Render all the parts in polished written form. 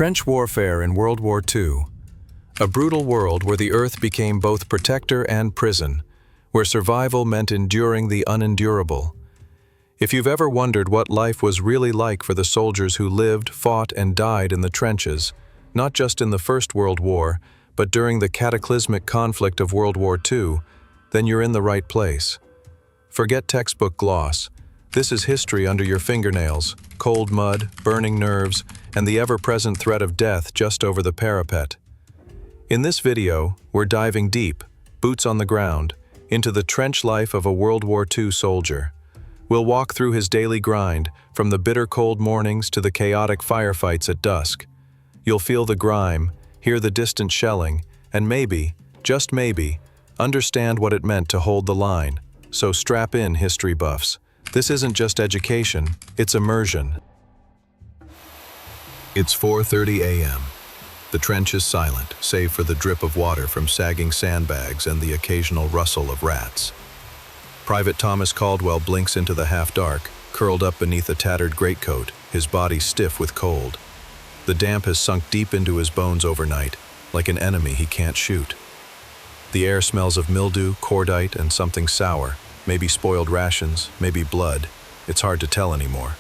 Trench warfare in World War II. A brutal world where the earth became both protector and prison, where survival meant enduring the unendurable. If you've ever wondered what life was really like for the soldiers who lived, fought, and died in the trenches, not just in the First World War, but during the cataclysmic conflict of World War II, then you're in the right place. Forget textbook gloss. This is history under your fingernails, cold mud, burning nerves, and the ever-present threat of death just over the parapet. In this video, we're diving deep, boots on the ground, into the trench life of a World War II soldier. We'll walk through his daily grind, from the bitter cold mornings to the chaotic firefights at dusk. You'll feel the grime, hear the distant shelling, and maybe, just maybe, understand what it meant to hold the line. So strap in, history buffs. This isn't just education, it's immersion. It's 4:30 a.m. The trench is silent, save for the drip of water from sagging sandbags and the occasional rustle of rats. Private Thomas Caldwell blinks into the half-dark, curled up beneath a tattered greatcoat, his body stiff with cold. The damp has sunk deep into his bones overnight, like an enemy he can't shoot. The air smells of mildew, cordite, and something sour, maybe spoiled rations, maybe blood. It's hard to tell anymore.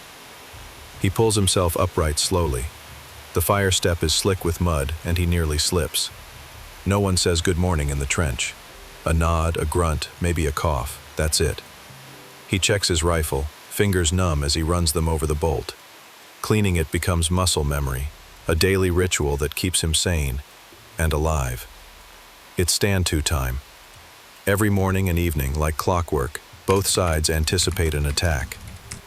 He pulls himself upright slowly. The fire step is slick with mud, and he nearly slips. No one says good morning in the trench. A nod, a grunt, maybe a cough, that's it. He checks his rifle, fingers numb as he runs them over the bolt. Cleaning it becomes muscle memory, a daily ritual that keeps him sane and alive. It's stand-to time. Every morning and evening, like clockwork, both sides anticipate an attack.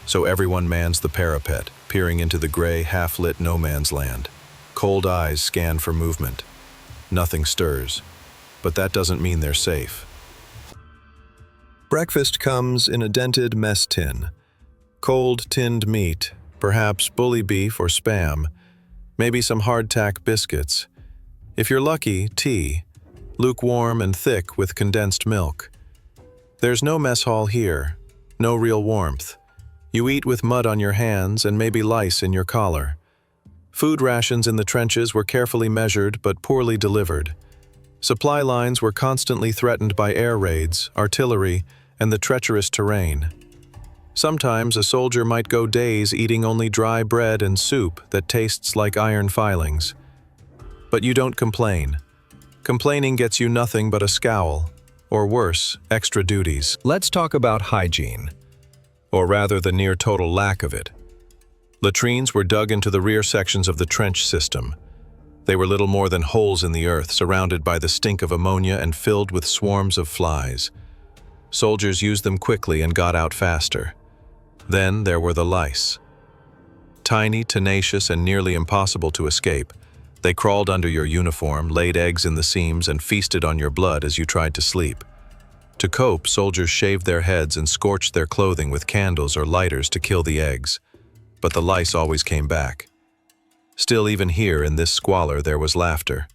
So everyone mans the parapet, peering into the gray, half-lit no-man's land. Cold eyes scan for movement. Nothing stirs. But that doesn't mean they're safe. Breakfast comes in a dented mess tin. Cold tinned meat, perhaps bully beef or spam, maybe some hardtack biscuits. If you're lucky, tea, lukewarm and thick with condensed milk. There's no mess hall here, no real warmth. You eat with mud on your hands and maybe lice in your collar. Food rations in the trenches were carefully measured but poorly delivered. Supply lines were constantly threatened by air raids, artillery, and the treacherous terrain. Sometimes a soldier might go days eating only dry bread and soup that tastes like iron filings. But you don't complain. Complaining gets you nothing but a scowl, or worse, extra duties. Let's talk about hygiene. Or rather the near-total lack of it. Latrines were dug into the rear sections of the trench system. They were little more than holes in the earth, surrounded by the stink of ammonia and filled with swarms of flies. Soldiers used them quickly and got out faster. Then there were the lice. Tiny, tenacious, and nearly impossible to escape, they crawled under your uniform, laid eggs in the seams, and feasted on your blood as you tried to sleep. To cope, soldiers shaved their heads and scorched their clothing with candles or lighters to kill the eggs. But the lice always came back. Still, even here in this squalor, there was laughter.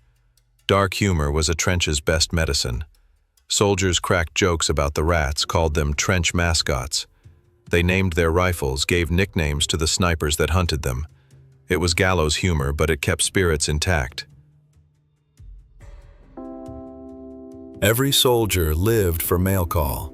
Dark humor was a trench's best medicine. Soldiers cracked jokes about the rats, called them trench mascots. They named their rifles, gave nicknames to the snipers that hunted them. It was gallows humor, but it kept spirits intact. Every soldier lived for mail call.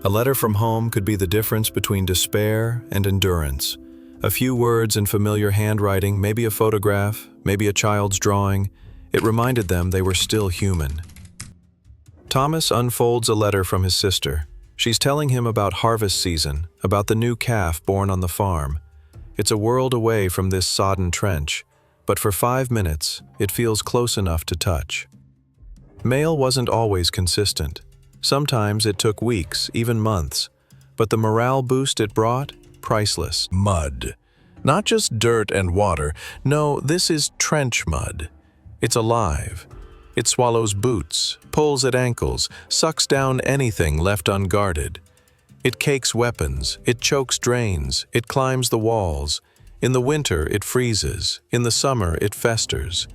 A letter from home could be the difference between despair and endurance. A few words in familiar handwriting, maybe a photograph, maybe a child's drawing. It reminded them they were still human. Thomas unfolds a letter from his sister. She's telling him about harvest season, about the new calf born on the farm. It's a world away from this sodden trench, but for 5 minutes, it feels close enough to touch. Mail wasn't always consistent. Sometimes it took weeks, even months. But the morale boost it brought? Priceless. Mud. Not just dirt and water. No, this is trench mud. It's alive. It swallows boots, pulls at ankles, sucks down anything left unguarded. It cakes weapons, it chokes drains, it climbs the walls. In the winter, it freezes. In the summer, it festers.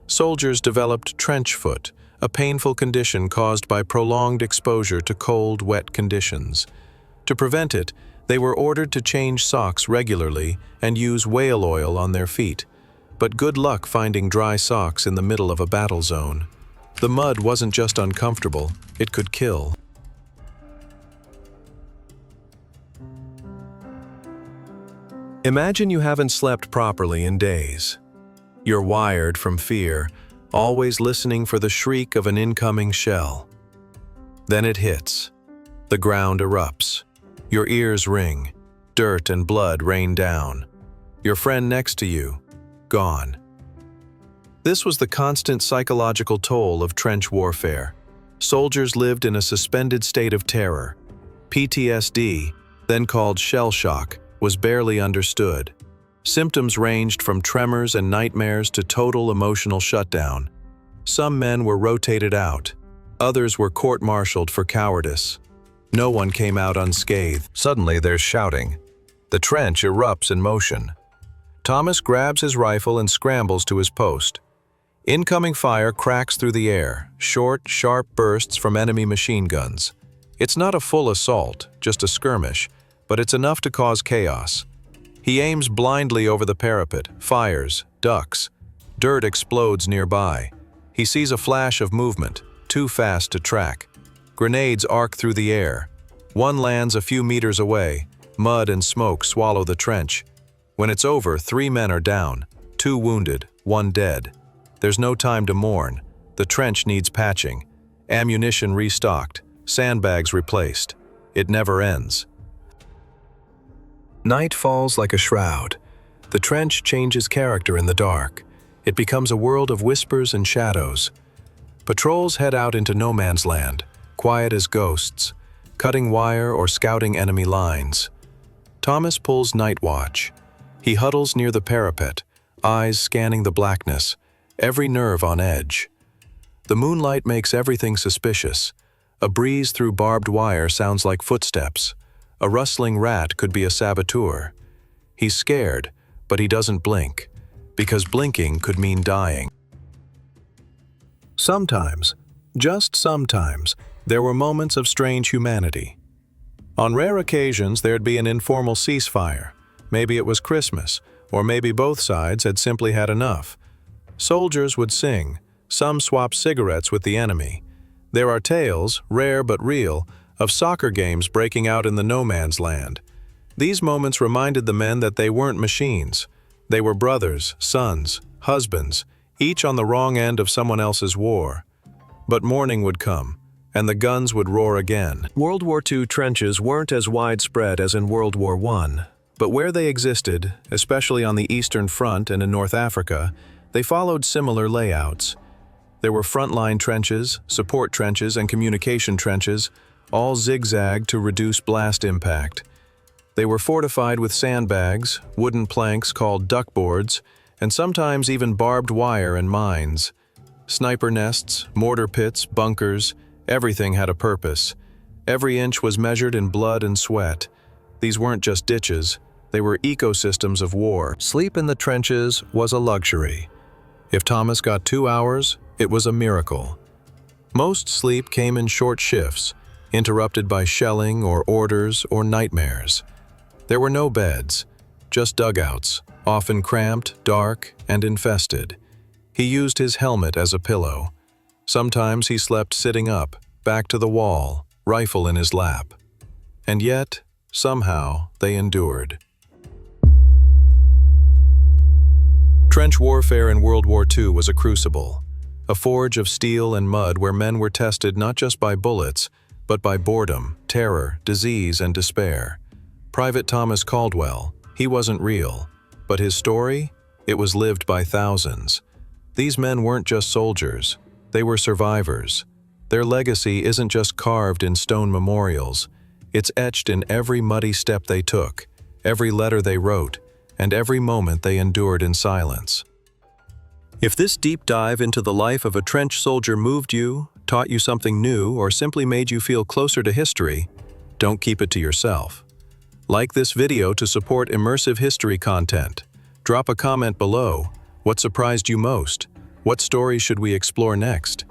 Soldiers developed trench foot, a painful condition caused by prolonged exposure to cold, wet conditions. To prevent it, they were ordered to change socks regularly and use whale oil on their feet. but good luck finding dry socks in the middle of a battle zone. The mud wasn't just uncomfortable, it could kill. Imagine you haven't slept properly in days. You're wired from fear, always listening for the shriek of an incoming shell. Then it hits. The ground erupts. Your ears ring. Dirt and blood rain down. Your friend next to you, gone. This was the constant psychological toll of trench warfare. Soldiers lived in a suspended state of terror. PTSD, then called shell shock, was barely understood. Symptoms ranged from tremors and nightmares to total emotional shutdown. Some men were rotated out. Others were court-martialed for cowardice. No one came out unscathed. Suddenly there's shouting. The trench erupts in motion. Thomas grabs his rifle and scrambles to his post. Incoming fire cracks through the air, short, sharp bursts from enemy machine guns. It's not a full assault, just a skirmish, but it's enough to cause chaos. He aims blindly over the parapet, fires, ducks. Dirt explodes nearby. He sees a flash of movement, too fast to track. Grenades arc through the air. One lands a few meters away. Mud and smoke swallow the trench. When it's over, 3 men are down, 2 wounded, 1 dead. There's no time to mourn. The trench needs patching. Ammunition restocked, sandbags replaced. It never ends. Night falls like a shroud. The trench changes character in the dark. It becomes a world of whispers and shadows. Patrols head out into no man's land, quiet as ghosts, cutting wire or scouting enemy lines. Thomas pulls night watch. He huddles near the parapet, eyes scanning the blackness, every nerve on edge. The moonlight makes everything suspicious. A breeze through barbed wire sounds like footsteps. A rustling rat could be a saboteur. He's scared, but he doesn't blink, because blinking could mean dying. Sometimes, just sometimes, there were moments of strange humanity. On rare occasions, there'd be an informal ceasefire. Maybe it was Christmas, or maybe both sides had simply had enough. Soldiers would sing. Some swapped cigarettes with the enemy. There are tales, rare but real, of soccer games breaking out in the no man's land. These moments reminded the men that they weren't machines. They were brothers, sons, husbands, each on the wrong end of someone else's war. But morning would come, and the guns would roar again. World War II trenches weren't as widespread as in World War I, but where they existed, especially on the Eastern Front and in North Africa, they followed similar layouts. There were frontline trenches, support trenches, and communication trenches, all zigzagged to reduce blast impact. They were fortified with sandbags, wooden planks called duckboards, and sometimes even barbed wire and mines. Sniper nests, mortar pits, bunkers, everything had a purpose. Every inch was measured in blood and sweat. These weren't just ditches, they were ecosystems of war. Sleep in the trenches was a luxury. If Thomas got 2 hours, it was a miracle. Most sleep came in short shifts, interrupted by shelling or orders or nightmares. There were no beds, just dugouts, often cramped, dark, and infested. He used his helmet as a pillow. Sometimes he slept sitting up, back to the wall, rifle in his lap. And yet, somehow, they endured. Trench warfare in World War II was a crucible, a forge of steel and mud where men were tested not just by bullets, but by boredom, terror, disease, and despair. Private Thomas Caldwell, he wasn't real, but his story, it was lived by thousands. These men weren't just soldiers, they were survivors. Their legacy isn't just carved in stone memorials, it's etched in every muddy step they took, every letter they wrote, and every moment they endured in silence. If this deep dive into the life of a trench soldier moved you, taught you something new, or simply made you feel closer to history, don't keep it to yourself. Like this video to support immersive history content. Drop a comment below. What surprised you most? What stories should we explore next?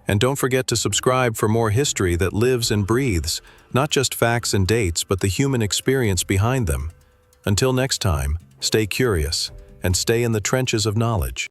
And don't forget to subscribe for more history that lives and breathes, not just facts and dates, but the human experience behind them. Until next time, stay curious and stay in the trenches of knowledge.